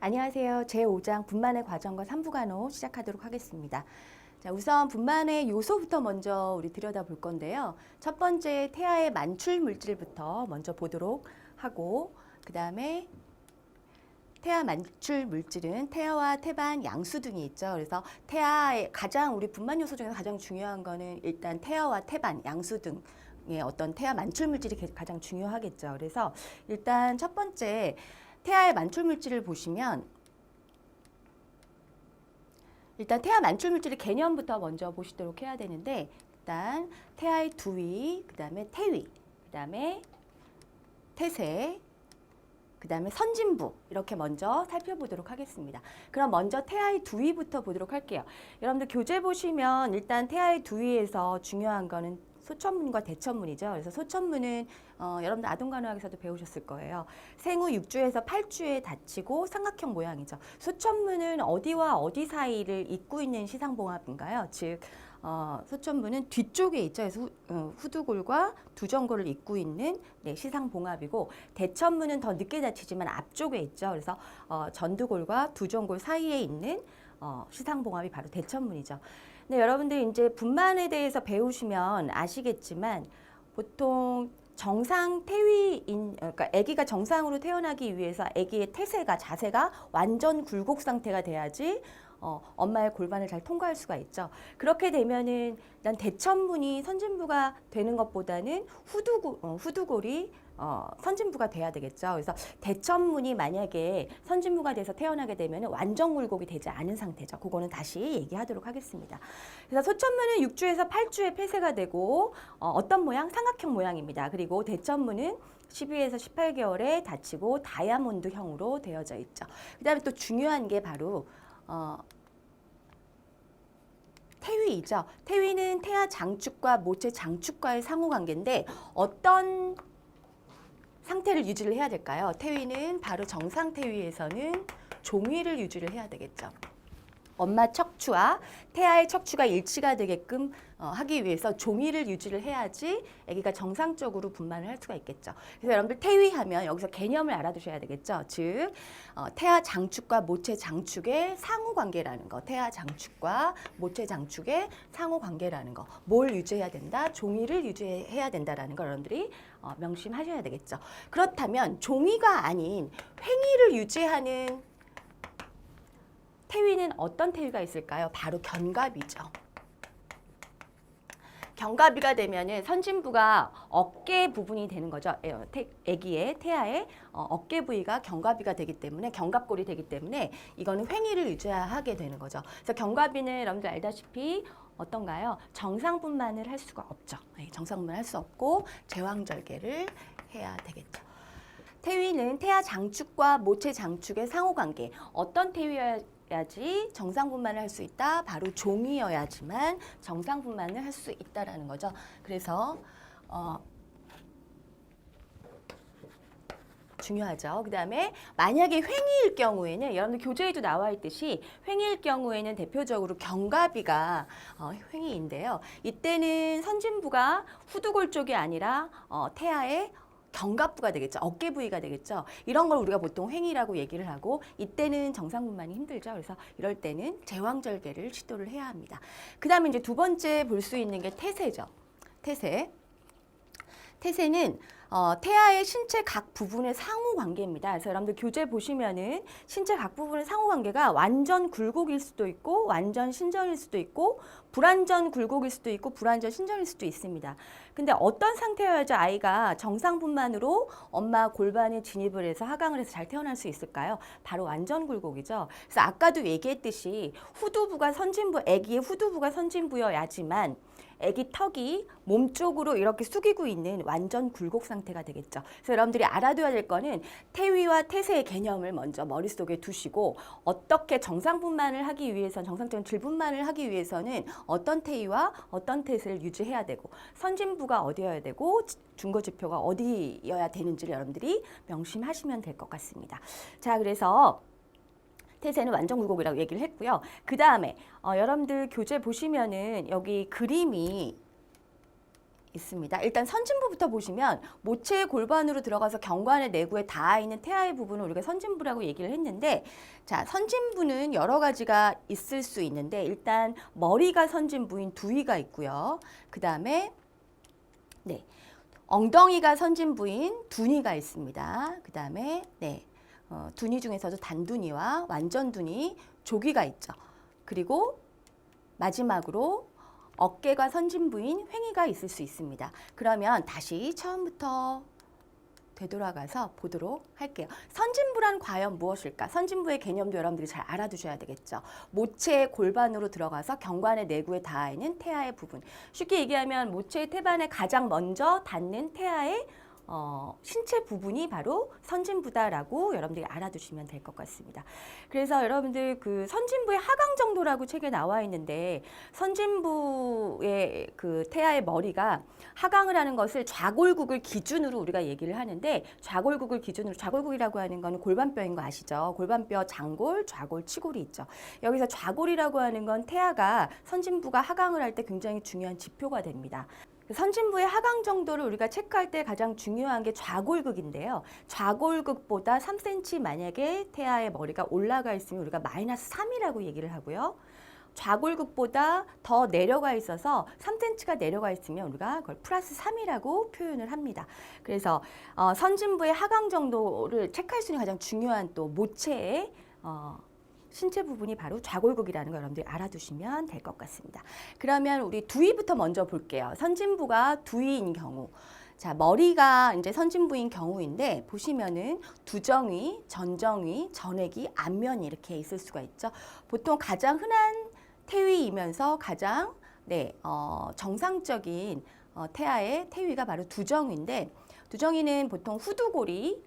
안녕하세요. 제5장 분만의 과정과 삼부간호 시작하도록 하겠습니다. 자, 우선 분만의 요소부터 먼저 우리 들여다볼 건데요. 첫 번째 태아의 만출 물질부터 먼저 보도록 하고, 그 다음에 태아 만출 물질은 태아와 태반 양수 등이 있죠. 그래서 태아의 우리 분만 요소 중에서 가장 중요한 거는 일단 태아와 태반 양수 등의 어떤 태아 만출 물질이 가장 중요하겠죠. 그래서 일단 첫 번째 태아의 만출 물질을 보시면 일단 태아 만출 물질의 개념부터 먼저 보시도록 해야 되는데, 일단 태아의 두위, 그 다음에 태위, 그 다음에 태세, 그 다음에 선진부, 이렇게 먼저 살펴보도록 하겠습니다. 그럼 먼저 태아의 두위부터 보도록 할게요. 여러분들 교재 보시면 일단 태아의 두위에서 중요한 거는 소천문과 대천문이죠. 그래서 소천문은 여러분들 아동간호학에서도 배우셨을 거예요. 생후 6주에서 8주에 닫히고 삼각형 모양이죠. 소천문은 어디와 어디 사이를 잇고 있는 시상봉합인가요? 즉 소천문은 뒤쪽에 있죠. 그래서 후두골과 두전골을 잇고 있는 시상봉합이고, 대천문은 더 늦게 닫히지만 앞쪽에 있죠. 그래서 전두골과 두전골 사이에 있는 시상봉합이 바로 대천문이죠. 네, 여러분들 이제 분만에 대해서 배우시면 아시겠지만 보통 정상 태위인, 그러니까 아기가 정상으로 태어나기 위해서 아기의 태세가, 자세가 완전 굴곡 상태가 돼야지 엄마의 골반을 잘 통과할 수가 있죠. 그렇게 되면은 난 대천문이 선진부가 되는 것보다는 후두골이 선진부가 돼야 되겠죠. 그래서 대천문이 만약에 선진부가 돼서 태어나게 되면 완전 굴곡이 되지 않은 상태죠. 그거는 다시 얘기하도록 하겠습니다. 그래서 소천문은 6주에서 8주에 폐쇄가 되고 어떤 모양? 삼각형 모양입니다. 그리고 대천문은 12에서 18개월에 닫히고 다이아몬드형으로 되어져 있죠. 그 다음에 또 중요한 게 바로 태위이죠. 태위는 태아 장축과 모체 장축과의 상호관계인데 어떤 상태를 유지를 해야 될까요? 태위는 바로 정상 태위에서는 종위를 유지를 해야 되겠죠. 엄마 척추와 태아의 척추가 일치가 되게끔 하기 위해서 종위를 유지를 해야지 아기가 정상적으로 분만을 할 수가 있겠죠. 그래서 여러분들 태위하면 여기서 개념을 알아두셔야 되겠죠. 즉 태아 장축과 모체 장축의 상호관계라는 거, 태아 장축과 모체 장축의 상호관계라는 거, 뭘 유지해야 된다? 종위를 유지해야 된다라는 걸 여러분들이 명심하셔야 되겠죠. 그렇다면 종위가 아닌 횡위를 유지하는 태위는 어떤 태위가 있을까요? 바로 견갑이죠. 견갑이가 되면은 선진부가 어깨 부분이 되는 거죠. 아기의 태아의 어깨 부위가 견갑이가 되기 때문에, 견갑골이 되기 때문에 이거는 횡위를 유지하게 되는 거죠. 그래서 견갑이는 여러분들 알다시피 어떤가요? 정상분만을 할 수가 없죠. 정상분만을 할 수 없고 제왕절개를 해야 되겠죠. 태위는 태아 장축과 모체 장축의 상호관계, 어떤 태위여야지 정상분만을 할 수 있다? 바로 종이어야지만 정상분만을 할 수 있다라는 거죠. 그래서 중요하죠. 그 다음에 만약에 횡위일 경우에는 여러분들 교재에도 나와 있듯이 횡위일 경우에는 대표적으로 견갑이가 횡위인데요. 이때는 선진부가 후두골 쪽이 아니라 태아의 견갑부가 되겠죠. 어깨 부위가 되겠죠. 이런 걸 우리가 보통 횡위라고 얘기를 하고, 이때는 정상분만이 힘들죠. 그래서 이럴 때는 제왕절개를 시도를 해야 합니다. 그 다음에 이제 두 번째 볼 수 있는 게 태세죠. 태세. 태세는 태아의 신체 각 부분의 상호관계입니다. 그래서 여러분들 교재 보시면은 신체 각 부분의 상호관계가 완전 굴곡일 수도 있고 완전 신전일 수도 있고 불완전 굴곡일 수도 있고 불완전 신전일 수도 있습니다. 근데 어떤 상태여야지 아이가 정상분만으로 엄마 골반에 진입을 해서 하강을 해서 잘 태어날 수 있을까요? 바로 완전 굴곡이죠. 그래서 아까도 얘기했듯이 후두부가 선진부, 아기의 후두부가 선진부여야지만 아기 턱이 몸쪽으로 이렇게 숙이고 있는 완전 굴곡 상태가 되겠죠. 그래서 여러분들이 알아둬야 될 거는 태위와 태세의 개념을 먼저 머릿속에 두시고, 어떻게 정상분만을 하기 위해서, 정상적인 질분만을 하기 위해서는 어떤 태위와 어떤 태세를 유지해야 되고, 선진부가 어디여야 되고 중거지표가 어디여야 되는지를 여러분들이 명심하시면 될 것 같습니다. 자, 그래서 태세는 완전 굴곡이라고 얘기를 했고요. 그 다음에 여러분들 교재 보시면은 여기 그림이 있습니다. 일단 선진부부터 보시면 모체의 골반으로 들어가서 경관의 내부에 닿아 있는 태아의 부분을 우리가 선진부라고 얘기를 했는데, 자, 선진부는 여러 가지가 있을 수 있는데 일단 머리가 선진부인 두위가 있고요. 그 다음에 네, 엉덩이가 선진부인 두니가 있습니다. 그 다음에 네, 두니 중에서도 단두니와 완전두니, 조기가 있죠. 그리고 마지막으로 어깨가 선진부인 횡위가 있을 수 있습니다. 그러면 다시 처음부터 되돌아가서 보도록 할게요. 선진부란 과연 무엇일까? 선진부의 개념도 여러분들이 잘 알아두셔야 되겠죠. 모체의 골반으로 들어가서 경관의 내부에 닿아 있는 태아의 부분. 쉽게 얘기하면 모체의 태반에 가장 먼저 닿는 태아의 신체 부분이 바로 선진부다라고 여러분들이 알아두시면 될 것 같습니다. 그래서 여러분들 그 선진부의 하강 정도라고 책에 나와 있는데, 선진부의 그 태아의 머리가 하강을 하는 것을 좌골국을 기준으로 우리가 얘기를 하는데, 좌골국을 기준으로, 좌골국이라고 하는 건 골반뼈인 거 아시죠? 골반뼈 장골, 좌골, 치골이 있죠. 여기서 좌골이라고 하는 건 태아가 선진부가 하강을 할 때 굉장히 중요한 지표가 됩니다. 선진부의 하강 정도를 우리가 체크할 때 가장 중요한 게 좌골극인데요. 좌골극보다 3cm 만약에 태아의 머리가 올라가 있으면 우리가 마이너스 3이라고 얘기를 하고요. 좌골극보다 더 내려가 있어서 3cm가 내려가 있으면 우리가 그걸 플러스 3이라고 표현을 합니다. 그래서 선진부의 하강 정도를 체크할 수 있는 가장 중요한 또 모체의 신체 부분이 바로 좌골극이라는 걸 여러분들이 알아두시면 될 것 같습니다. 그러면 우리 두위부터 먼저 볼게요. 선진부가 두위인 경우. 자, 머리가 이제 선진부인 경우인데 보시면은 두정위, 전정위, 전액이, 안면이 이렇게 있을 수가 있죠. 보통 가장 흔한 태위이면서 가장 정상적인 태아의 태위가 바로 두정위인데, 두정위는 보통 후두골이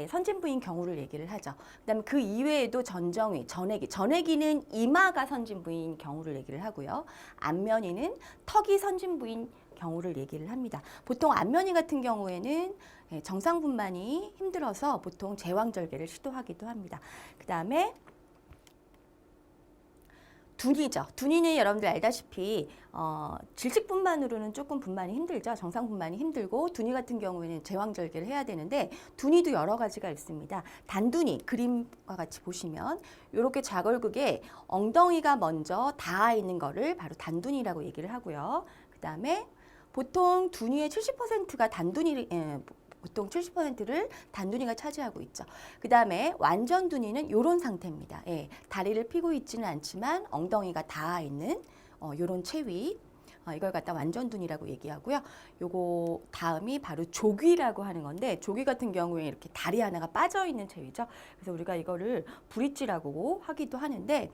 선진부인 경우를 얘기를 하죠. 그다음에 그 이외에도 전정위, 전액이, 전액이는 이마가 선진부인 경우를 얘기를 하고요. 안면이는 턱이 선진부인 경우를 얘기를 합니다. 보통 안면이 같은 경우에는 정상분만이 힘들어서 보통 제왕절개를 시도하기도 합니다. 그다음에 두니죠. 두니는 여러분들 알다시피 질식분만으로는 조금 분만이 힘들죠. 정상분만이 힘들고, 두니 같은 경우에는 제왕절개를 해야 되는데 두니도 여러 가지가 있습니다. 단두니, 그림과 같이 보시면 이렇게 좌골극에 엉덩이가 먼저 닿아 있는 거를 바로 단두니라고 얘기를 하고요. 그 다음에 보통 두니의 70%가 단두니, 보통 70%를 단두니가 차지하고 있죠. 그 다음에 완전 두니는 이런 상태입니다. 다리를 펴고 있지는 않지만 엉덩이가 닿아 있는 이런 체위. 이걸 갖다 완전 두니라고 얘기하고요. 요거 다음이 바로 조귀라고 하는 건데, 조귀 같은 경우에 이렇게 다리 하나가 빠져 있는 체위죠. 그래서 우리가 이거를 브릿지라고 하기도 하는데,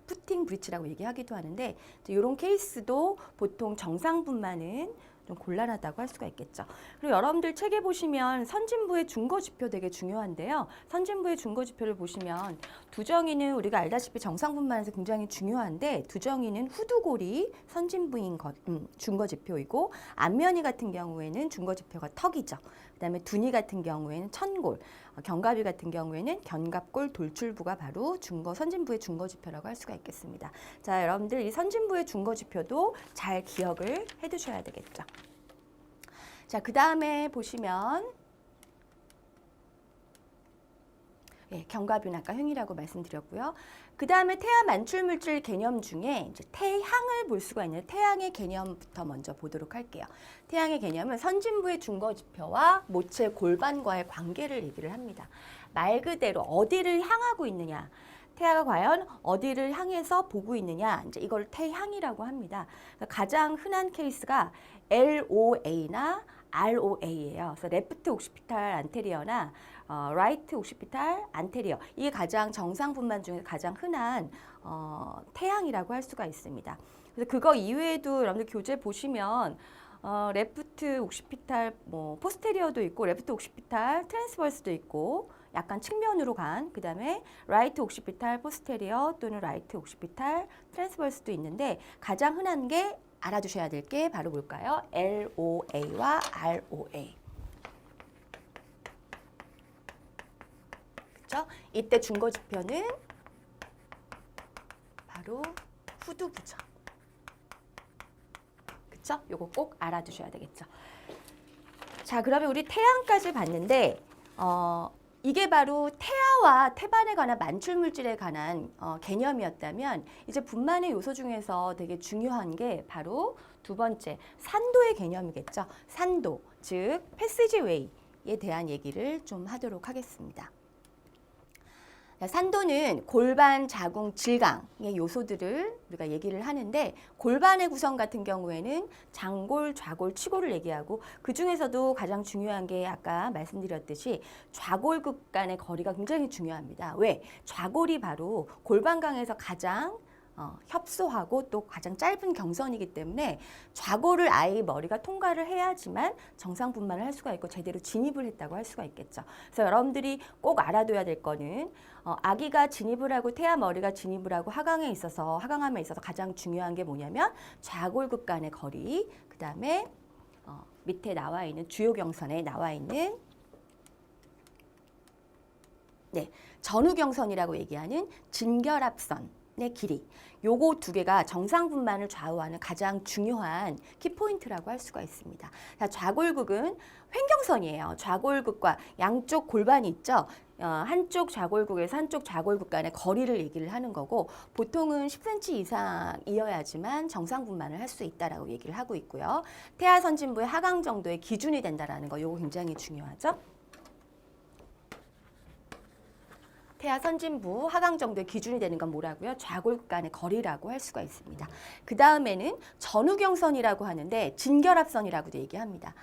푸팅 브릿지라고 얘기하기도 하는데, 이런 케이스도 보통 정상분만은 좀 곤란하다고 할 수가 있겠죠. 그리고 여러분들 책에 보시면 선진부의 중거지표 되게 중요한데요. 선진부의 중거지표를 보시면 두정이는 우리가 알다시피 정상분만에서 굉장히 중요한데, 두정이는 후두골이 선진부인 중거지표이고, 안면이 같은 경우에는 중거지표가 턱이죠. 그다음에 두니 같은 경우에는 천골, 견갑이 같은 경우에는 견갑골 돌출부가 바로 선진부의 중거지표라고 할 수가 있겠습니다. 자, 여러분들 이 선진부의 중거지표도 잘 기억을 해두셔야 되겠죠. 자, 그 다음에 보시면 견갑이나 아까 횡이라고 말씀드렸고요. 그 다음에 태아 만출물질 개념 중에 이제 태향을 볼 수가 있는 태향의 개념부터 먼저 보도록 할게요. 태향의 개념은 선진부의 중거지표와 모체 골반과의 관계를 얘기를 합니다. 말 그대로 어디를 향하고 있느냐, 태아가 과연 어디를 향해서 보고 있느냐, 이제 이걸 태향이라고 합니다. 가장 흔한 케이스가 LOA나 ROA예요. 그래서 레프트 옥시피탈 안테리어나 라이트 옥시피탈 안테리어, 이게 가장 정상분만 중에 가장 흔한 태향이라고 할 수가 있습니다. 그래서 그거 이외에도 여러분들 교재 보시면 레프트 옥시피탈 포스테리어도 있고, 레프트 옥시피탈 트랜스버스도 있고, 약간 측면으로 간, 그 다음에 라이트 옥시피탈 포스테리어 또는 라이트 옥시피탈 트랜스버스도 있는데, 가장 흔한 게 알아두셔야 될 게 바로 뭘까요? LOA와 ROA. 그렇죠? 이때 중거지표는 바로 후두부죠. 있죠? 요거 꼭 알아두셔야 되겠죠. 자, 그러면 우리 태양까지 봤는데 이게 바로 태아와 태반에 관한 만출물질에 관한 개념이었다면 이제 분만의 요소 중에서 되게 중요한 게 바로 두 번째 산도의 개념이겠죠. 산도, 즉 패시지웨이에 대한 얘기를 좀 하도록 하겠습니다. 산도는 골반, 자궁, 질강의 요소들을 우리가 얘기를 하는데 골반의 구성 같은 경우에는 장골, 좌골, 치골을 얘기하고 그 중에서도 가장 중요한 게 아까 말씀드렸듯이 좌골극 간의 거리가 굉장히 중요합니다. 왜? 좌골이 바로 골반강에서 가장 협소하고 또 가장 짧은 경선이기 때문에 좌골을 아이 머리가 통과를 해야지만 정상 분만을 할 수가 있고 제대로 진입을 했다고 할 수가 있겠죠. 그래서 여러분들이 꼭 알아둬야 될 거는 아기가 진입을 하고 태아 머리가 진입을 하고 하강함에 있어서 가장 중요한 게 뭐냐면 좌골극 간의 거리, 그 다음에 밑에 나와 있는 주요 경선에 나와 있는 전후경선이라고 얘기하는 진결합선의 길이, 요거 두 개가 정상 분만을 좌우하는 가장 중요한 키포인트라고 할 수가 있습니다. 자, 좌골극은 횡경선이에요. 좌골극과 양쪽 골반이 있죠. 한쪽 좌골극에서 한쪽 좌골극 간의 거리를 얘기를 하는 거고 보통은 10cm 이상이어야지만 정상 분만을 할 수 있다라고 얘기를 하고 있고요. 태아 선진부의 하강 정도의 기준이 된다라는 거, 요거 굉장히 중요하죠. 태아 선진부 하강 정도의 기준이 되는 건 뭐라고요? 좌골 간의 거리라고 할 수가 있습니다. 그 다음에는 전후경선이라고 하는데 진결합선이라고도 얘기합니다.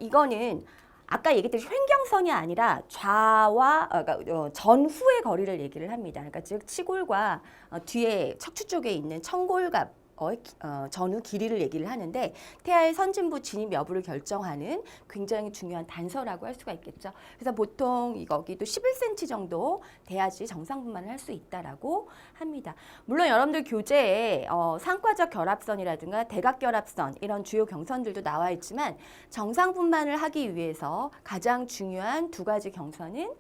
이거는 아까 얘기했듯이 횡경선이 아니라 좌와 전후의 거리를 얘기를 합니다. 그러니까 즉 치골과 뒤에 척추 쪽에 있는 청골갑 전후 길이를 얘기를 하는데 태아의 선진부 진입 여부를 결정하는 굉장히 중요한 단서라고 할 수가 있겠죠. 그래서 보통 여기도 11cm 정도 돼야지 정상 분만을 할 수 있다라고 합니다. 물론 여러분들 교재에 상과적 결합선이라든가 대각결합선 이런 주요 경선들도 나와 있지만 정상 분만을 하기 위해서 가장 중요한 두 가지 경선은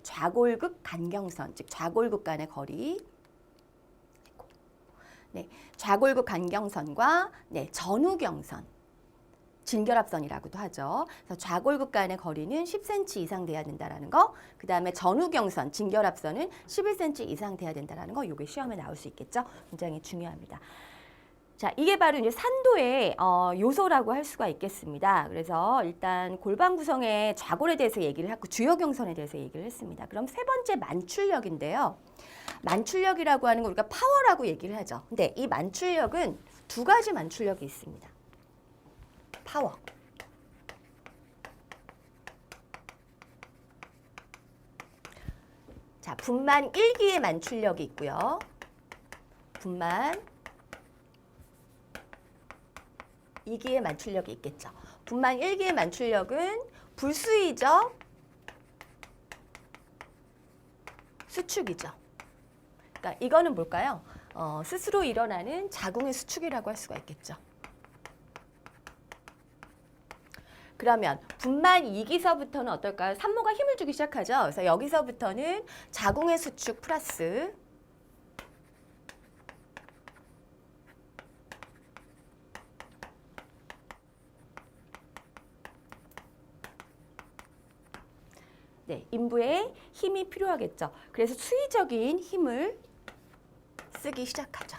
좌골극 간경선, 즉 좌골극 간의 거리, 좌골극 간경선과 전후경선, 진결합선이라고도 하죠. 그래서 좌골극 간의 거리는 10cm 이상 돼야 된다라는 거, 그 다음에 전후경선, 진결합선은 11cm 이상 돼야 된다라는 거, 이게 시험에 나올 수 있겠죠. 굉장히 중요합니다. 자, 이게 바로 이제 산도의 요소라고 할 수가 있겠습니다. 그래서 일단 골반 구성의 좌골에 대해서 얘기를 했고 주요 경선에 대해서 얘기를 했습니다. 그럼 세 번째 만출력인데요. 만출력이라고 하는 거 우리가 파워라고 얘기를 하죠. 근데 이 만출력은 두 가지 만출력이 있습니다. 파워. 자, 분만 1기의 만출력이 있고요. 분만 2기의 만출력이 있겠죠. 분만 1기의 만출력은 불수의적 수축이죠. 그러니까 이거는 뭘까요? 스스로 일어나는 자궁의 수축이라고 할 수가 있겠죠. 그러면 분만 2기서부터는 어떨까요? 산모가 힘을 주기 시작하죠. 그래서 여기서부터는 자궁의 수축 플러스 인부의 힘이 필요하겠죠. 그래서 수의적인 힘을 쓰기 시작하죠.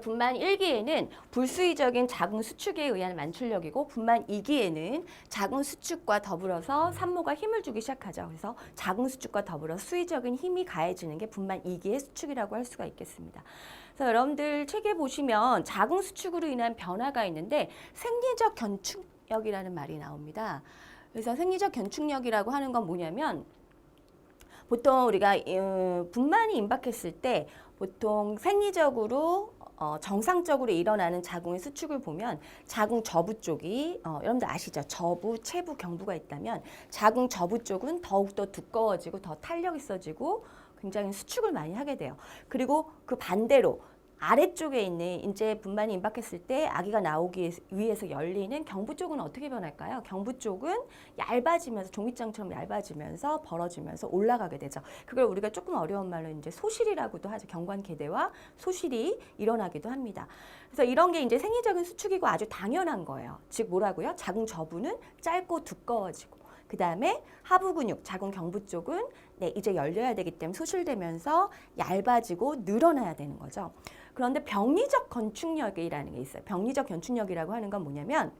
분만 1기에는 불수의적인 자궁 수축에 의한 만출력이고 분만 2기에는 자궁 수축과 더불어서 산모가 힘을 주기 시작하죠. 그래서 자궁 수축과 더불어 수의적인 힘이 가해지는 게 분만 2기의 수축이라고 할 수가 있겠습니다. 그래서 여러분들 책에 보시면 자궁 수축으로 인한 변화가 있는데 생리적 견축력이라는 말이 나옵니다. 그래서 생리적 견축력이라고 하는 건 뭐냐면 보통 우리가 분만이 임박했을 때 보통 생리적으로 정상적으로 일어나는 자궁의 수축을 보면 자궁 저부 쪽이 여러분들 아시죠? 저부, 체부, 경부가 있다면 자궁 저부 쪽은 더욱더 두꺼워지고 더 탄력 있어지고 굉장히 수축을 많이 하게 돼요. 그리고 그 반대로 아래쪽에 있는 인제 분만이 임박했을 때 아기가 나오기 위해서 열리는 경부 쪽은 어떻게 변할까요? 경부 쪽은 얇아지면서 종이장처럼 얇아지면서 벌어지면서 올라가게 되죠. 그걸 우리가 조금 어려운 말로 이제 소실이라고도 하죠. 경관계대와 소실이 일어나기도 합니다. 그래서 이런 게 이제 생리적인 수축이고 아주 당연한 거예요. 즉 뭐라고요? 자궁 저부는 짧고 두꺼워지고 그 다음에 하부 근육, 자궁 경부 쪽은 네, 이제 열려야 되기 때문에 소실되면서 얇아지고 늘어나야 되는 거죠. 그런데 병리적 건축력이라는 게 있어요. 병리적 건축력이라고 하는 건 뭐냐면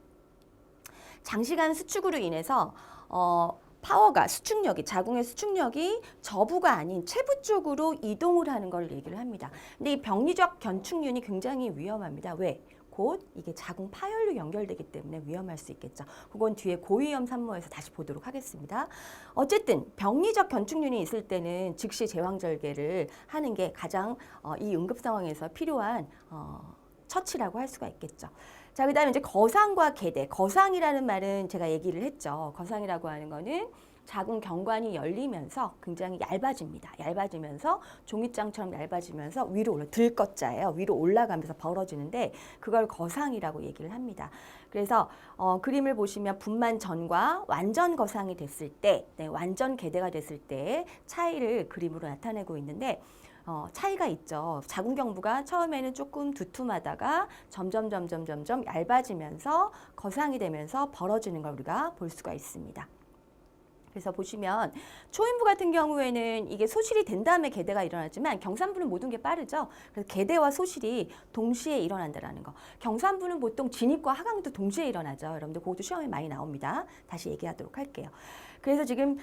장시간 수축으로 인해서 파워가 수축력이 자궁의 수축력이 저부가 아닌 체부 쪽으로 이동을 하는 걸 얘기를 합니다. 근데 이 병리적 견축륜이 굉장히 위험합니다. 왜? 곧 이게 자궁 파열로 연결되기 때문에 위험할 수 있겠죠. 그건 뒤에 고위험 산모에서 다시 보도록 하겠습니다. 어쨌든 병리적 견축륜이 있을 때는 즉시 제왕절개를 하는 게 가장 이 응급 상황에서 필요한 처치라고 할 수가 있겠죠. 자, 그 다음에 이제 거상과 계대. 거상이라는 말은 제가 얘기를 했죠. 거상이라고 하는 거는 자궁 경관이 열리면서 굉장히 얇아집니다. 얇아지면서 종이장처럼 얇아지면서 위로 올라 들것자예요. 위로 올라가면서 벌어지는데 그걸 거상이라고 얘기를 합니다. 그래서 그림을 보시면 분만 전과 완전 거상이 됐을 때, 네, 완전 계대가 됐을 때 차이를 그림으로 나타내고 있는데 차이가 있죠. 자궁 경부가 처음에는 조금 두툼하다가 점점 얇아지면서 거상이 되면서 벌어지는 걸 우리가 볼 수가 있습니다. 그래서 보시면 초인부 같은 경우에는 이게 소실이 된 다음에 계대가 일어나지만 경산부는 모든 게 빠르죠. 그래서 계대와 소실이 동시에 일어난다는 거. 경산부는 보통 진입과 하강도 동시에 일어나죠. 여러분들 그것도 시험에 많이 나옵니다. 다시 얘기하도록 할게요. 그래서 지금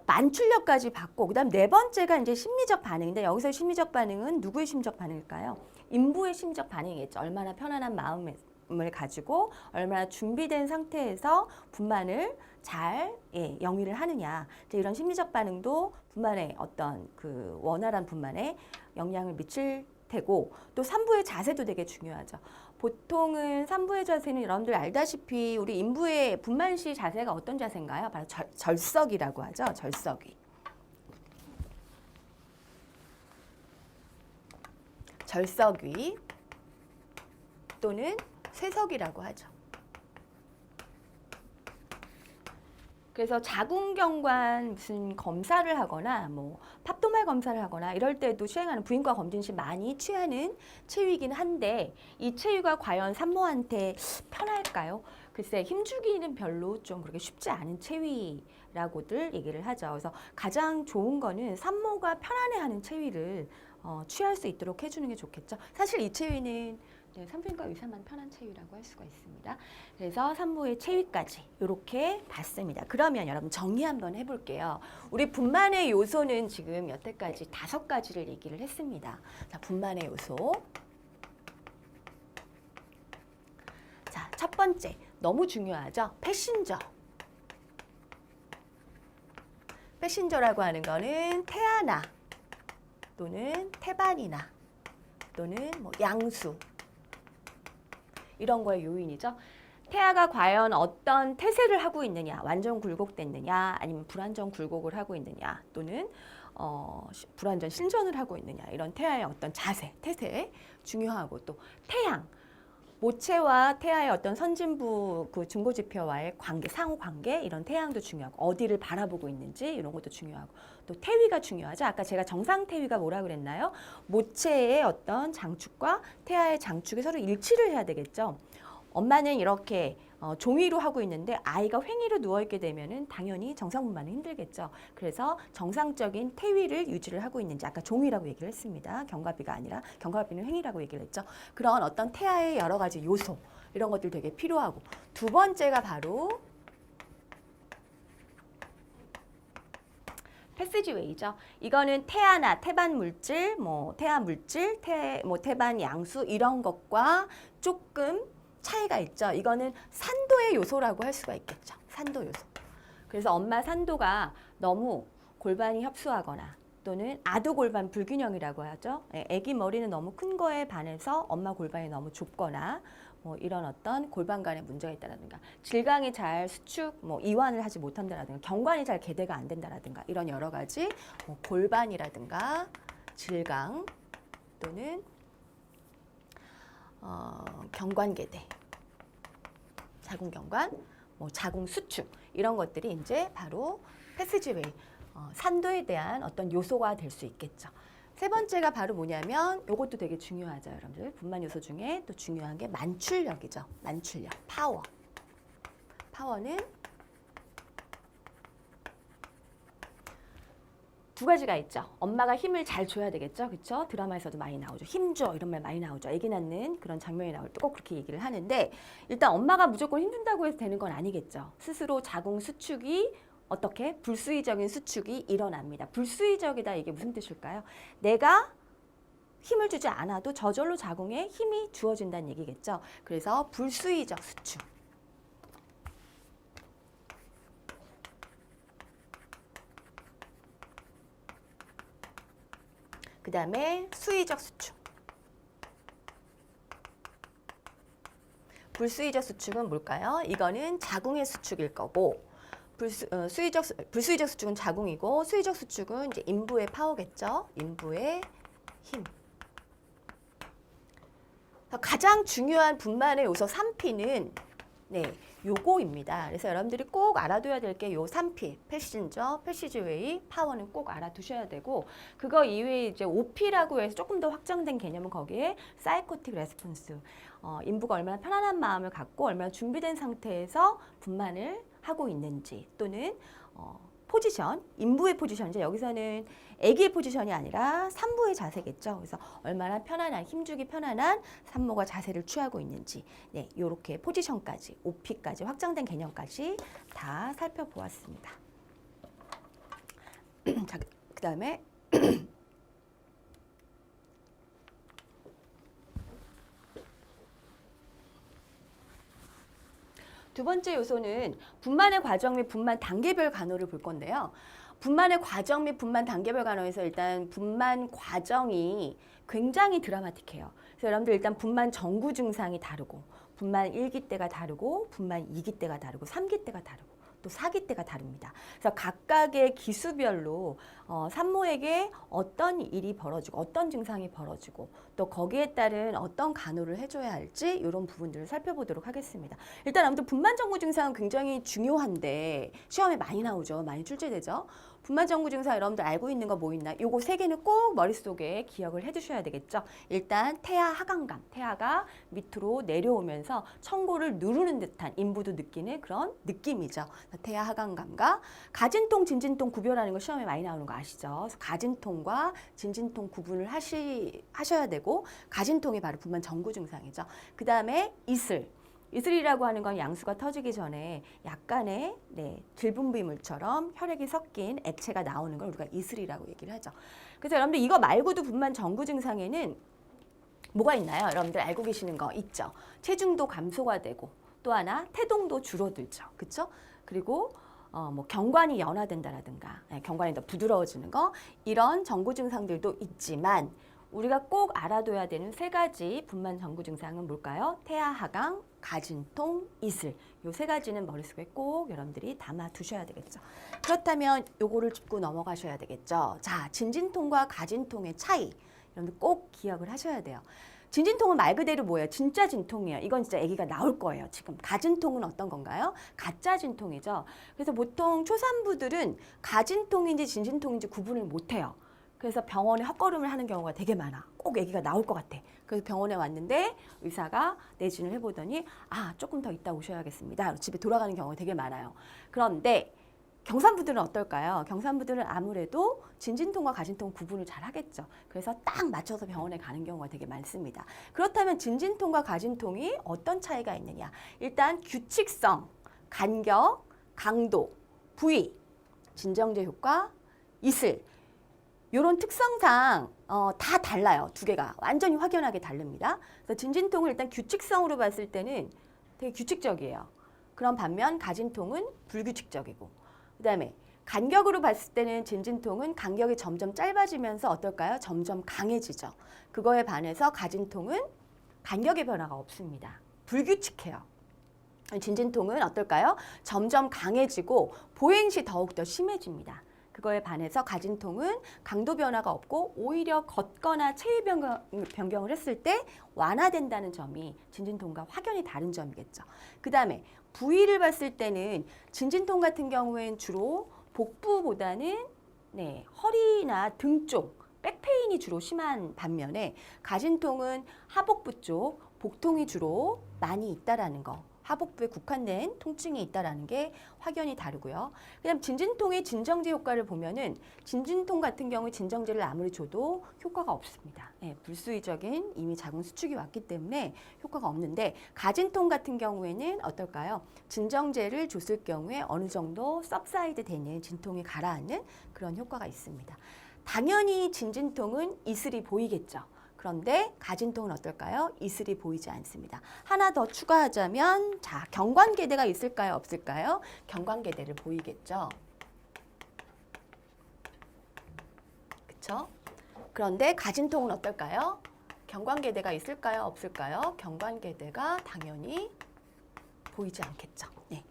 만출력까지 받고 그다음 네 번째가 이제 심리적 반응인데 여기서 심리적 반응은 누구의 심리적 반응일까요? 인부의 심리적 반응이겠죠. 얼마나 편안한 마음을 가지고 얼마나 준비된 상태에서 분만을 잘 영위를 하느냐 이런 심리적 반응도 분만에 어떤 그 원활한 분만에 영향을 미칠 테고 또 산부의 자세도 되게 중요하죠. 보통은 산부의 자세는 여러분들 알다시피 우리 인부의 분만 시 자세가 어떤 자세인가요? 바로 절석이라고 하죠. 절석이. 절석위 또는 쇠석이라고 하죠. 그래서 자궁경관 무슨 검사를 하거나 뭐 팝도말 검사를 하거나 이럴 때도 시행하는 부인과 검진 시 많이 취하는 체위이긴 한데 이 체위가 과연 산모한테 편할까요? 글쎄 힘주기는 별로 좀 그렇게 쉽지 않은 체위라고들 얘기를 하죠. 그래서 가장 좋은 거는 산모가 편안해하는 체위를 취할 수 있도록 해주는 게 좋겠죠. 사실 이 체위는 산부인과 의사만 편한 체위라고 할 수가 있습니다. 그래서 산모의 체위까지 이렇게 봤습니다. 그러면 여러분 정리 한번 해볼게요. 우리 분만의 요소는 지금 여태까지 5가지를 얘기를 했습니다. 자, 분만의 요소. 자, 첫 번째 너무 중요하죠. 패신저. 패신저라고 하는 거는 태아나 또는 태반이나 또는 뭐 양수 이런 거의 요인이죠. 태아가 과연 어떤 태세를 하고 있느냐, 완전 굴곡됐느냐, 아니면 불완전 굴곡을 하고 있느냐, 또는 불완전 신전을 하고 있느냐, 이런 태아의 어떤 자세, 태세 중요하고 또 태양, 모체와 태아의 어떤 선진부 그 중고지표와의 관계, 상호 관계 이런 태양도 중요하고 어디를 바라보고 있는지 이런 것도 중요하고 또 태위가 중요하죠. 아까 제가 정상 태위가 뭐라 그랬나요? 모체의 어떤 장축과 태아의 장축이 서로 일치를 해야 되겠죠. 엄마는 이렇게 종위로 하고 있는데 아이가 횡위로 누워있게 되면은 당연히 정상분만은 힘들겠죠. 그래서 정상적인 태위를 유지를 하고 있는지 아까 종위라고 얘기를 했습니다. 경과비가 아니라 경과비는 횡위라고 얘기를 했죠. 그런 어떤 태아의 여러 가지 요소 이런 것들 되게 필요하고 두 번째가 바로 패시지웨이죠. 이거는 태아나 태반 물질, 뭐 태아 물질, 태반 양수 이런 것과 조금 차이가 있죠. 이거는 산도의 요소라고 할 수가 있겠죠. 산도 요소. 그래서 엄마 산도가 너무 골반이 협소하거나 또는 아도 골반 불균형이라고 하죠. 아기 머리는 너무 큰 거에 반해서 엄마 골반이 너무 좁거나 뭐 이런 어떤 골반 간에 문제가 있다라든가 질강이 잘 수축, 뭐 이완을 하지 못한다라든가 경관이 잘 개대가 안 된다라든가 이런 여러 가지 골반이라든가 질강 또는 경관계대, 자궁경관, 뭐 자궁수축 이런 것들이 이제 바로 패스지웨이, 산도에 대한 어떤 요소가 될 수 있겠죠. 세 번째가 바로 뭐냐면 이것도 되게 중요하죠, 여러분들. 분만 요소 중에 또 중요한 게 만출력이죠. 만출력, 파워. 파워는 두 가지가 있죠. 엄마가 힘을 잘 줘야 되겠죠. 그렇죠? 드라마에서도 많이 나오죠. 힘 줘 이런 말 많이 나오죠. 아기 낳는 그런 장면이 나올 때 꼭 그렇게 얘기를 하는데 일단 엄마가 무조건 힘준다고 해서 되는 건 아니겠죠. 스스로 자궁 수축이 어떻게? 불수의적인 수축이 일어납니다. 불수의적이다 이게 무슨 뜻일까요? 내가 힘을 주지 않아도 저절로 자궁에 힘이 주어진다는 얘기겠죠. 그래서 불수의적 수축. 그 다음에 수의적 수축. 불수의적 수축은 뭘까요? 이거는 자궁의 수축일 거고 불수의적 수축은 자궁이고 수의적 수축은 이제 인부의 파워겠죠. 인부의 힘. 가장 중요한 분만의 요소 3P는 요거입니다. 그래서 여러분들이 꼭 알아둬야 될 게 요 3P, 패신저, 패시지웨이, 파워는 꼭 알아두셔야 되고 그거 이외에 이제 5P라고 해서 조금 더 확장된 개념은 거기에 사이코틱 레스폰스, 인부가 얼마나 편안한 마음을 갖고 얼마나 준비된 상태에서 분만을 하고 있는지 또는 포지션, 인부의 포지션이죠. 여기서는 아기의 포지션이 아니라 산모의 자세겠죠. 그래서 얼마나 편안한, 힘주기 편안한 산모가 자세를 취하고 있는지 이렇게 포지션까지, OP까지 확장된 개념까지 다 살펴보았습니다. 자, 그 다음에 두 번째 요소는 분만의 과정 및 분만 단계별 간호를 볼 건데요. 분만의 과정 및 분만 단계별 간호에서 일단 분만 과정이 굉장히 드라마틱해요. 그래서 여러분들 일단 분만 전구 증상이 다르고 분만 1기 때가 다르고 분만 2기 때가 다르고 3기 때가 다르고 또 4기 때가 다릅니다. 그래서 각각의 기수별로 산모에게 어떤 일이 벌어지고 어떤 증상이 벌어지고 또 거기에 따른 어떤 간호를 해줘야 할지 이런 부분들을 살펴보도록 하겠습니다. 일단 아무튼 분만 전구 증상은 굉장히 중요한데 시험에 많이 나오죠. 많이 출제되죠. 분만 전구 증상 여러분들 알고 있는 거 뭐 있나? 요거 세 개는 꼭 머릿속에 기억을 해두셔야 되겠죠. 일단 태아 하강감, 태아가 밑으로 내려오면서 청골을 누르는 듯한 인부도 느끼는 그런 느낌이죠. 태아 하강감과 가진통, 진진통 구별하는 거 시험에 많이 나오는 거 아시죠? 그래서 가진통과 진진통 구분을 하셔야 되고 가진통이 바로 분만 전구 증상이죠. 그 다음에 이슬. 이슬이라고 하는 건 양수가 터지기 전에 약간의 질분비물처럼 혈액이 섞인 액체가 나오는 걸 우리가 이슬이라고 얘기를 하죠. 그래서 여러분들 이거 말고도 분만 전구 증상에는 뭐가 있나요? 여러분들 알고 계시는 거 있죠. 체중도 감소가 되고 또 하나 태동도 줄어들죠. 그렇죠? 그리고 뭐 경관이 연화된다라든가 경관이 더 부드러워지는 거 이런 전구 증상들도 있지만 우리가 꼭 알아둬야 되는 세 가지 분만 전구 증상은 뭘까요? 태아 하강, 가진통, 이슬. 요 세 가지는 머릿속에 꼭 여러분들이 담아 두셔야 되겠죠. 그렇다면 요거를 짚고 넘어가셔야 되겠죠. 자, 진진통과 가진통의 차이. 여러분들 꼭 기억을 하셔야 돼요. 진진통은 말 그대로 뭐예요? 진짜 진통이에요. 이건 진짜 아기가 나올 거예요. 지금 가진통은 어떤 건가요? 가짜 진통이죠. 그래서 보통 초산부들은 가진통인지 진진통인지 구분을 못해요. 그래서 병원에 헛걸음을 하는 경우가 되게 많아. 꼭 아기가 나올 것 같아. 그래서 병원에 왔는데 의사가 내진을 해보더니 조금 더 있다 오셔야겠습니다. 집에 돌아가는 경우가 되게 많아요. 그런데 경산부들은 어떨까요? 경산부들은 아무래도 진진통과 가진통 구분을 잘 하겠죠. 그래서 딱 맞춰서 병원에 가는 경우가 되게 많습니다. 그렇다면 진진통과 가진통이 어떤 차이가 있느냐? 일단 규칙성, 간격, 강도, 부위, 진정제 효과, 이슬 이런 특성상 다 달라요. 두 개가 완전히 확연하게 다릅니다. 그래서 진진통을 일단 규칙성으로 봤을 때는 되게 규칙적이에요. 그런 반면 가진통은 불규칙적이고 그 다음에 간격으로 봤을 때는 진진통은 간격이 점점 짧아지면서 어떨까요? 점점 강해지죠. 그거에 반해서 가진통은 간격의 변화가 없습니다. 불규칙해요. 진진통은 어떨까요? 점점 강해지고 보행시 더욱더 심해집니다. 그거에 반해서 가진통은 강도 변화가 없고 오히려 걷거나 체위 변경을 했을 때 완화된다는 점이 진진통과 확연히 다른 점이겠죠. 그 다음에 부위를 봤을 때는 진진통 같은 경우에는 주로 복부보다는 허리나 등 쪽, 백페인이 주로 심한 반면에 가진통은 하복부 쪽, 복통이 주로 많이 있다라는 거. 하복부에 국한된 통증이 있다라는 게 확연히 다르고요. 그다음 진진통의 진정제 효과를 보면은 진진통 같은 경우에 진정제를 아무리 줘도 효과가 없습니다. 불수의적인 이미 자궁 수축이 왔기 때문에 효과가 없는데 가진통 같은 경우에는 어떨까요? 진정제를 줬을 경우에 어느 정도 सब사이드 되는 진통이 가라앉는 그런 효과가 있습니다. 당연히 진진통은 이슬이 보이겠죠. 그런데 가진통은 어떨까요? 이슬이 보이지 않습니다. 하나 더 추가하자면 자, 경관계대가 있을까요? 없을까요? 경관계대를 보이겠죠. 그렇죠? 그런데 가진통은 어떨까요? 경관계대가 있을까요? 없을까요? 경관계대가 당연히 보이지 않겠죠. 네.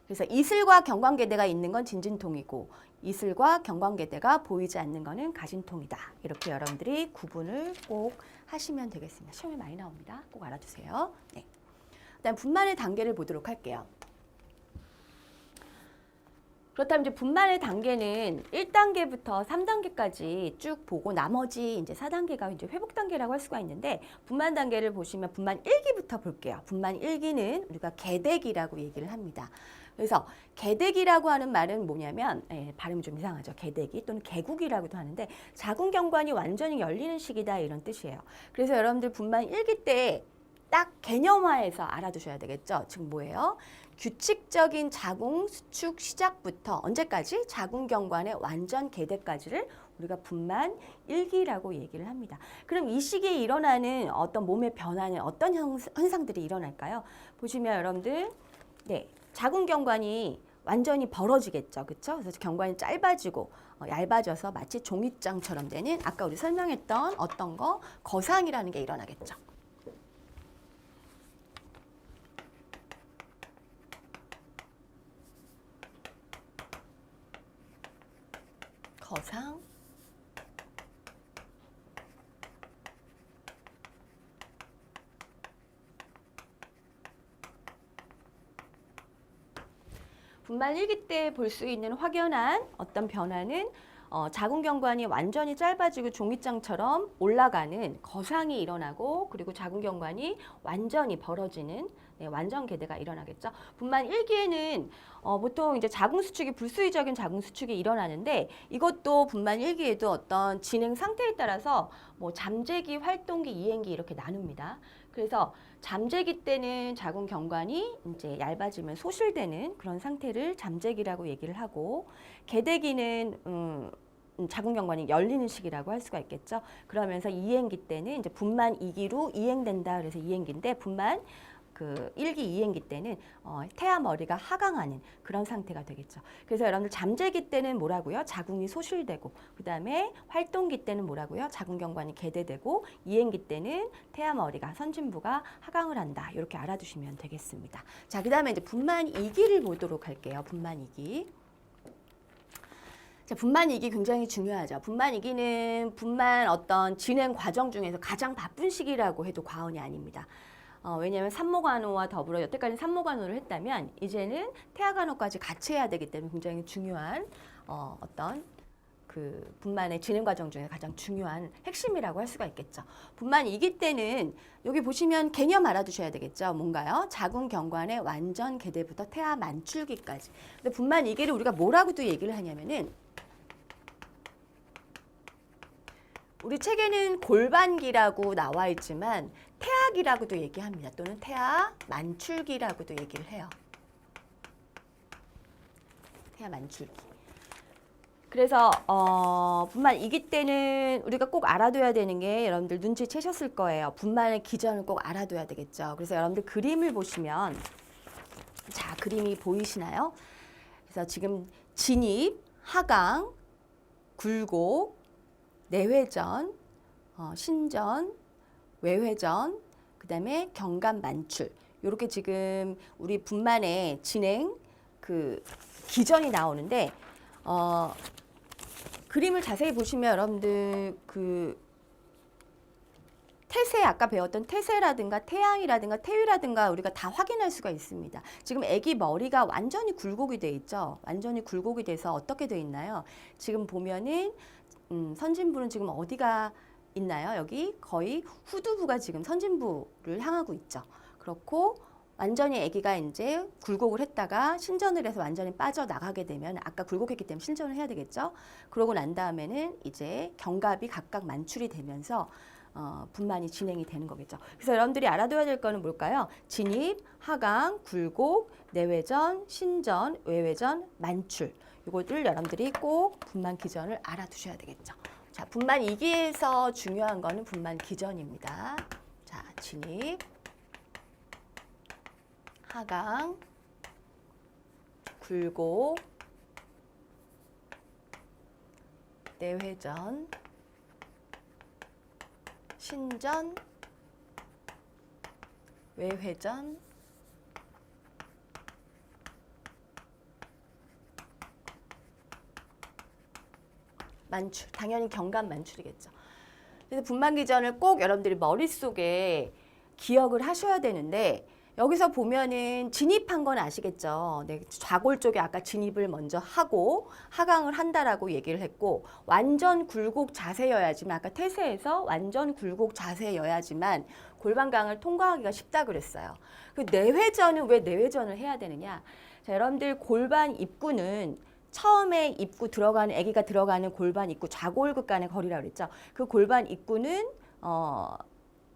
그래서 이슬과 경관계대가 있는 건 진진통이고 이슬과 경관계대가 보이지 않는 거는 가진통이다. 이렇게 여러분들이 구분을 꼭 하시면 되겠습니다. 시험에 많이 나옵니다. 꼭 알아두세요. 네. 그다음 분만의 단계를 보도록 할게요. 그렇다면 이제 분만의 단계는 1단계부터 3단계까지 쭉 보고 나머지 이제 4단계가 이제 회복 단계라고 할 수가 있는데 분만 단계를 보시면 분만 1기부터 볼게요. 분만 1기는 우리가 개대기라고 얘기를 합니다. 그래서 개대기라고 하는 말은 뭐냐면 발음이 좀 이상하죠. 개대기 또는 개국이라고도 하는데 자궁경관이 완전히 열리는 시기다 이런 뜻이에요. 그래서 여러분들 분만 1기 때 딱 개념화해서 알아두셔야 되겠죠. 즉 뭐예요? 규칙적인 자궁 수축 시작부터 언제까지? 자궁경관의 완전 개대까지를 우리가 분만 1기라고 얘기를 합니다. 그럼 이 시기에 일어나는 어떤 몸의 변화는 어떤 현상들이 일어날까요? 보시면 여러분들 자궁경관이 완전히 벌어지겠죠. 그렇죠? 그래서 경관이 짧아지고 얇아져서 마치 종잇장처럼 되는 아까 우리 설명했던 어떤 거 거상이라는 게 일어나겠죠. 거상 분만 1기 때 볼 수 있는 확연한 어떤 변화는 자궁경관이 완전히 짧아지고 종잇장처럼 올라가는 거상이 일어나고 그리고 자궁경관이 완전히 벌어지는 완전 개대가 일어나겠죠. 분만 1기에는 보통 이제 자궁수축이 불수의적인 자궁수축이 일어나는데 이것도 분만 1기에도 어떤 진행 상태에 따라서 뭐 잠재기, 활동기, 이행기 이렇게 나눕니다. 그래서 잠재기 때는 자궁경관이 이제 얇아지면 소실되는 그런 상태를 잠재기라고 얘기를 하고 개대기는 자궁경관이 열리는 시기라고 할 수가 있겠죠. 그러면서 이행기 때는 이제 분만 2기로 이행된다. 그래서 이행기인데 분만 1기, 2행기 때는 태아 머리가 하강하는 그런 상태가 되겠죠. 그래서 여러분들 잠재기 때는 뭐라고요? 자궁이 소실되고 그 다음에 활동기 때는 뭐라고요? 자궁경관이 개대되고 이행기 때는 태아 머리가 선진부가 하강을 한다. 이렇게 알아두시면 되겠습니다. 자, 그 다음에 이제 분만 2기를 보도록 할게요. 분만 2기. 자, 분만 2기 굉장히 중요하죠. 분만 2기는 분만 어떤 진행 과정 중에서 가장 바쁜 시기라고 해도 과언이 아닙니다. 왜냐하면 산모간호와 더불어 여태까지 산모간호를 했다면 이제는 태아간호까지 같이 해야 되기 때문에 굉장히 중요한 어떤 그 분만의 진행 과정 중에 가장 중요한 핵심이라고 할 수가 있겠죠. 분만 2기 때는 여기 보시면 개념 알아두셔야 되겠죠. 뭔가요? 자궁경관의 완전 개대부터 태아 만출기까지. 근데 분만 2기를 우리가 뭐라고도 얘기를 하냐면은 우리 책에는 골반기라고 나와 있지만 태아기라고도 얘기합니다. 또는 태아 만출기라고도 얘기를 해요. 태아 만출기. 그래서 분만 2기 때는 우리가 꼭 알아둬야 되는 게 여러분들 눈치채셨을 거예요. 분만의 기전을 꼭 알아둬야 되겠죠. 그래서 여러분들 그림을 보시면 자, 그림이 보이시나요? 그래서 지금 진입, 하강, 굴곡, 내회전, 신전, 외회전, 그 다음에 경관 만출. 이렇게 지금 우리 분만의 진행 그 기전이 나오는데 그림을 자세히 보시면 여러분들 그 태세, 아까 배웠던 태세라든가 태양이라든가 태위라든가 우리가 다 확인할 수가 있습니다. 지금 아기 머리가 완전히 굴곡이 돼 있죠. 완전히 굴곡이 돼서 어떻게 돼 있나요? 지금 보면은 선진부는 지금 어디가 있나요? 여기 거의 후두부가 지금 선진부를 향하고 있죠. 그렇고 완전히 아기가 이제 굴곡을 했다가 신전을 해서 완전히 빠져나가게 되면 아까 굴곡했기 때문에 신전을 해야 되겠죠. 그러고 난 다음에는 이제 견갑이 각각 만출이 되면서 분만이 진행이 되는 거겠죠. 그래서 여러분들이 알아둬야 될 거는 뭘까요? 진입, 하강, 굴곡, 내외전, 신전, 외외전, 만출. 이것들 여러분들이 꼭 분만 기전을 알아두셔야 되겠죠. 자, 분만 2기에서 중요한 거는 분만 기전입니다. 자, 진입, 하강, 굴곡, 내회전, 신전, 외회전, 만출. 당연히 견갑 만출이겠죠. 그래서 분만 기전을 꼭 여러분들이 머릿속에 기억을 하셔야 되는데 여기서 보면은 진입한 건 아시겠죠? 네, 좌골 쪽에 아까 진입을 먼저 하고 하강을 한다라고 얘기를 했고 완전 굴곡 자세여야지만 아까 태세에서 완전 굴곡 자세여야지만 골반강을 통과하기가 쉽다 그랬어요. 그 내회전은 왜 내회전을 해야 되느냐? 자, 여러분들 골반 입구는 처음에 입구 들어가는 아기가 들어가는 골반 입구 좌골극 간의 거리라고 그랬죠. 그 골반 입구는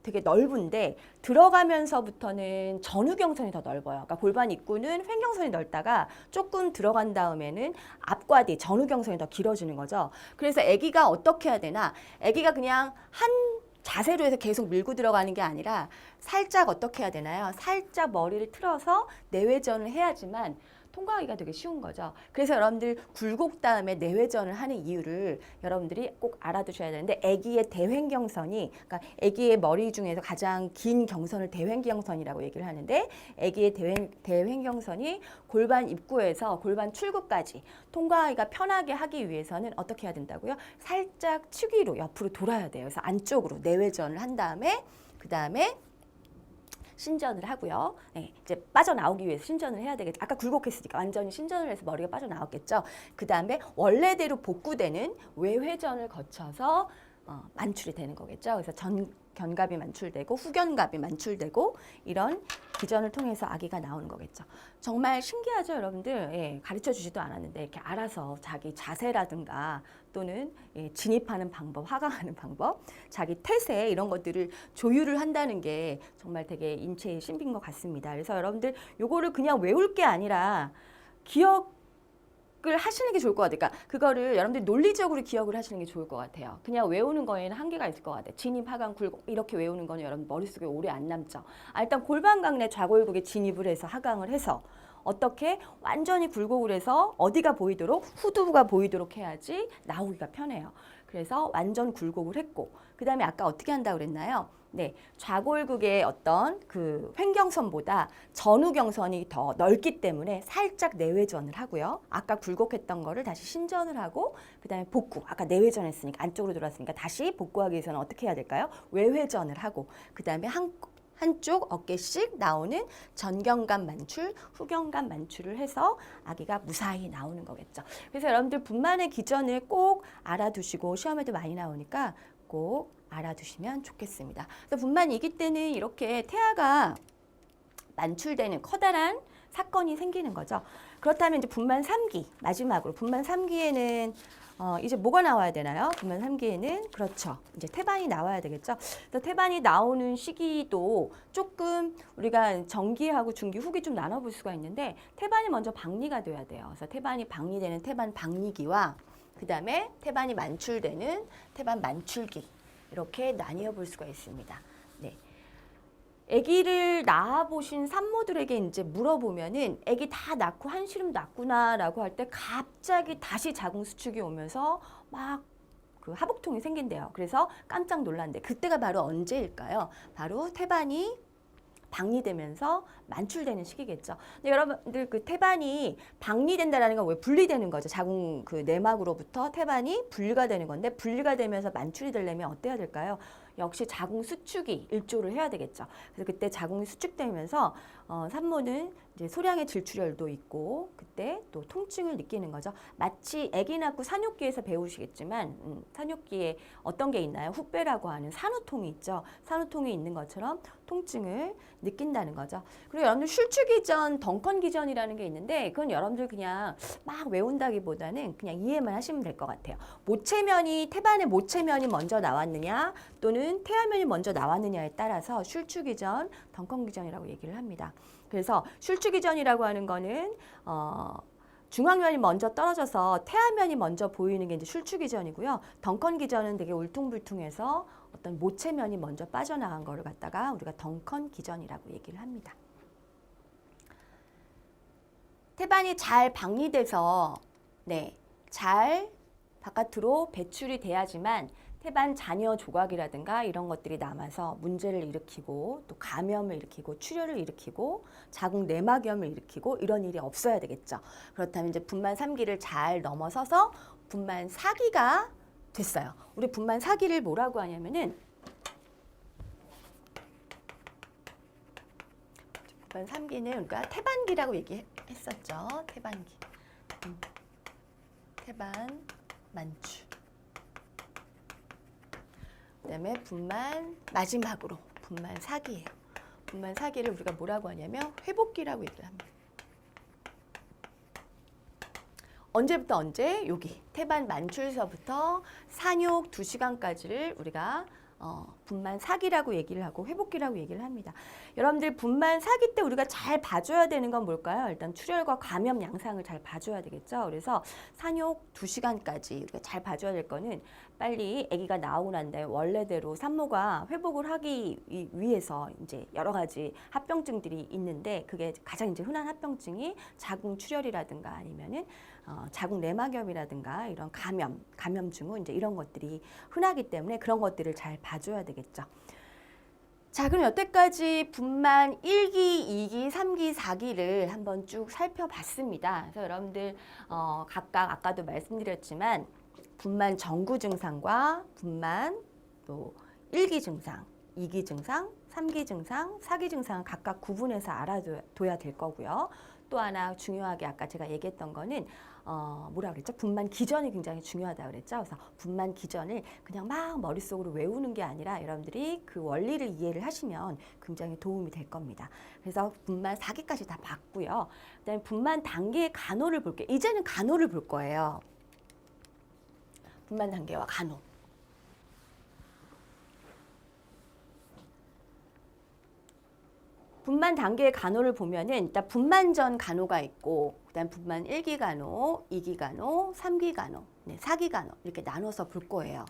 되게 넓은데 들어가면서부터는 전후경선이 더 넓어요. 그러니까 골반 입구는 횡경선이 넓다가 조금 들어간 다음에는 앞과 뒤 전후경선이 더 길어지는 거죠. 그래서 아기가 어떻게 해야 되나? 아기가 그냥 한 자세로 해서 계속 밀고 들어가는 게 아니라 살짝 어떻게 해야 되나요? 살짝 머리를 틀어서 내외전을 해야지만 통과하기가 되게 쉬운 거죠. 그래서 여러분들 굴곡 다음에 내외전을 하는 이유를 여러분들이 꼭 알아두셔야 되는데 아기의 대횡경선이 그러니까 아기의 머리 중에서 가장 긴 경선을 대횡경선이라고 얘기를 하는데 아기의 대횡경선이 골반 입구에서 골반 출구까지 통과하기가 편하게 하기 위해서는 어떻게 해야 된다고요? 살짝 측위로 옆으로 돌아야 돼요. 그래서 안쪽으로 내외전을 한 다음에 그 다음에 신전을 하고요. 네, 이제 빠져나오기 위해서 신전을 해야 되겠죠. 아까 굴곡했으니까 완전히 신전을 해서 머리가 빠져나왔겠죠. 그 다음에 원래대로 복구되는 외회전을 거쳐서 만출이 되는 거겠죠. 그래서 견갑이 만출되고 후견갑이 만출되고 이런 기전을 통해서 아기가 나오는 거겠죠. 정말 신기하죠, 여러분들. 예, 가르쳐 주지도 않았는데 이렇게 알아서 자기 자세라든가 또는 진입하는 방법, 하강하는 방법, 자기 태세 이런 것들을 조율을 한다는 게 정말 되게 인체의 신비인 것 같습니다. 그래서 여러분들 요거를 그냥 외울 게 아니라 기억을 하시는 게 좋을 것 같아요. 그러니까 그거를 여러분들이 논리적으로 기억을 하시는 게 좋을 것 같아요. 그냥 외우는 거에는 한계가 있을 것 같아요. 진입, 하강, 굴곡 이렇게 외우는 거는 여러분 머릿속에 오래 안 남죠. 일단 골반강 내 좌골국에 진입을 해서 하강을 해서 어떻게 완전히 굴곡을 해서 어디가 보이도록 후두부가 보이도록 해야지 나오기가 편해요. 그래서 완전 굴곡을 했고 그 다음에 아까 어떻게 한다고 그랬나요? 네, 좌골국의 어떤 그 횡경선보다 전후경선이 더 넓기 때문에 살짝 내외전을 하고요. 아까 굴곡했던 거를 다시 신전을 하고 그 다음에 복구, 아까 내외전 했으니까 안쪽으로 돌았으니까 다시 복구하기 위해서는 어떻게 해야 될까요? 외회전을 하고 그 다음에 한쪽 어깨씩 나오는 전경감 만출, 후경감 만출을 해서 아기가 무사히 나오는 거겠죠. 그래서 여러분들 분만의 기전을 꼭 알아두시고 시험에도 많이 나오니까 꼭 알아두시면 좋겠습니다. 그래서 분만 2기 때는 이렇게 태아가 만출되는 커다란 사건이 생기는 거죠. 그렇다면 이제 분만 3기, 마지막으로 분만 3기에는 이제 뭐가 나와야 되나요? 분만 3기에는 그렇죠. 이제 태반이 나와야 되겠죠. 그래서 태반이 나오는 시기도 조금 우리가 정기하고 중기, 후기 좀 나눠볼 수가 있는데 태반이 먼저 박리가 돼야 돼요. 그래서 태반이 박리되는 태반 박리기와 그 다음에 태반이 만출되는 태반 만출기 이렇게 나뉘어 볼 수가 있습니다. 네. 아기를 낳아보신 산모들에게 이제 물어보면은 아기 다 낳고 한시름 낳구나라고 할 때 갑자기 다시 자궁 수축이 오면서 막 그 하복통이 생긴대요. 그래서 깜짝 놀란대. 그때가 바로 언제일까요? 바로 태반이 방리되면서 만출되는 시기겠죠. 근데 여러분들 그 태반이 방리된다라는 건 왜 분리되는 거죠? 자궁 그 내막으로부터 태반이 분리가 되는 건데 분리가 되면서 만출이 되려면 어때야 될까요? 역시 자궁 수축이 일조를 해야 되겠죠. 그래서 그때 자궁이 수축되면서 산모는 이제 소량의 질출혈도 있고 그때 또 통증을 느끼는 거죠. 마치 아기 낳고 산욕기에서 배우시겠지만 산욕기에 어떤 게 있나요? 훅배라고 하는 산후통이 있죠. 산후통이 있는 것처럼 통증을 느낀다는 거죠. 그리고 여러분들 술주기전, 덩컨기전이라는 게 있는데 그건 여러분들 그냥 막 외운다기보다는 그냥 이해만 하시면 될 것 같아요. 모체면이 태반의 모체면이 먼저 나왔느냐 또는 태아면이 먼저 나왔느냐에 따라서 술주기전, 덩컨기전이라고 얘기를 합니다. 그래서 술주기전이라고 하는 거는 중앙면이 먼저 떨어져서 태아면이 먼저 보이는 게 이제 술주기전이고요. 덩컨기전은 되게 울퉁불퉁해서 어떤 모체면이 먼저 빠져나간 거를 갖다가 우리가 덩컨기전이라고 얘기를 합니다. 태반이 잘 방리돼서 잘 바깥으로 배출이 돼야지만 태반 잔여 조각이라든가 이런 것들이 남아서 문제를 일으키고 또 감염을 일으키고 출혈을 일으키고 자궁 내막염을 일으키고 이런 일이 없어야 되겠죠. 그렇다면 이제 분만 3기를 잘 넘어서서 분만 4기가 됐어요. 우리 분만 4기를 뭐라고 하냐면은 분만 3기는 우리가 태반기라고 얘기했었죠. 태반기. 태반 만추. 그다음에 분만 마지막으로 분만 4기예요. 분만 4기를 우리가 뭐라고 하냐면 회복기라고 얘기를 합니다. 언제부터 언제? 여기 태반 만출서부터 산욕 2시간까지를 우리가 분만 4기라고 얘기를 하고 회복기라고 얘기를 합니다. 여러분들 분만 4기 때 우리가 잘 봐줘야 되는 건 뭘까요? 일단 출혈과 감염 양상을 잘 봐줘야 되겠죠. 그래서 산욕 2시간까지 우리가 잘 봐줘야 될 거는 빨리 아기가 나오고 난 다음에 원래대로 산모가 회복을 하기 위해서 이제 여러 가지 합병증들이 있는데 그게 가장 이제 흔한 합병증이 자궁 출혈이라든가 아니면은 자궁 내막염이라든가 이런 감염증후 이제 이런 것들이 흔하기 때문에 그런 것들을 잘 봐줘야 되겠죠. 자, 그럼 여태까지 분만 1기, 2기, 3기, 4기를 한번 쭉 살펴봤습니다. 그래서 여러분들 각각 아까도 말씀드렸지만 분만 전구 증상과 분만 또 1기 증상, 2기 증상, 3기 증상, 4기 증상은 각각 구분해서 알아둬야 될 거고요. 또 하나 중요하게 아까 제가 얘기했던 거는 뭐라 그랬죠? 분만 기전이 굉장히 중요하다 그랬죠. 그래서 분만 기전을 그냥 막 머릿속으로 외우는 게 아니라 여러분들이 그 원리를 이해를 하시면 굉장히 도움이 될 겁니다. 그래서 분만 4기까지 다 봤고요. 그다음에 분만 단계의 간호를 볼게요. 이제는 간호를 볼 거예요. 분만 단계와 간호. 분만 단계의 간호를 보면은 일단 분만 전 간호가 있고 그다음 분만 1기 간호, 2기 간호, 3기 간호, 4기 간호 이렇게 나눠서 볼 거예요.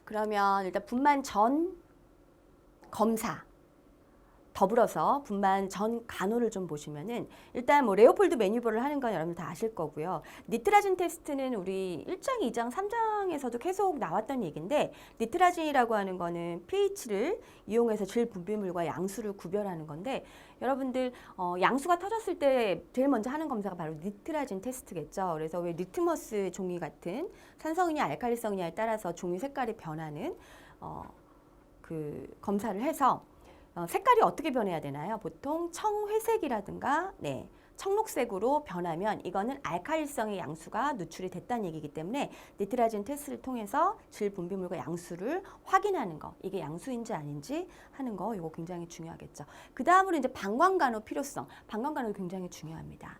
그러면 일단 분만 전 검사 더불어서 분만 전 간호를 좀 보시면은 일단 뭐 레오폴드 매뉴버를 하는 건 여러분 다 아실 거고요. 니트라진 테스트는 우리 1장, 2장, 3장에서도 계속 나왔던 얘기인데 니트라진이라고 하는 거는 pH를 이용해서 질 분비물과 양수를 구별하는 건데 여러분들 양수가 터졌을 때 제일 먼저 하는 검사가 바로 니트라진 테스트겠죠. 그래서 왜 리트머스 종이 같은 산성이냐 알칼리성이냐에 따라서 종이 색깔이 변하는 그 검사를 해서 색깔이 어떻게 변해야 되나요? 보통 청회색이라든가 청록색으로 변하면 이거는 알칼리성의 양수가 누출이 됐다는 얘기이기 때문에 니트라진 테스트를 통해서 질 분비물과 양수를 확인하는 거 이게 양수인지 아닌지 하는 거 이거 굉장히 중요하겠죠. 그 다음으로 이제 방광간호 필요성 방광간호도 굉장히 중요합니다.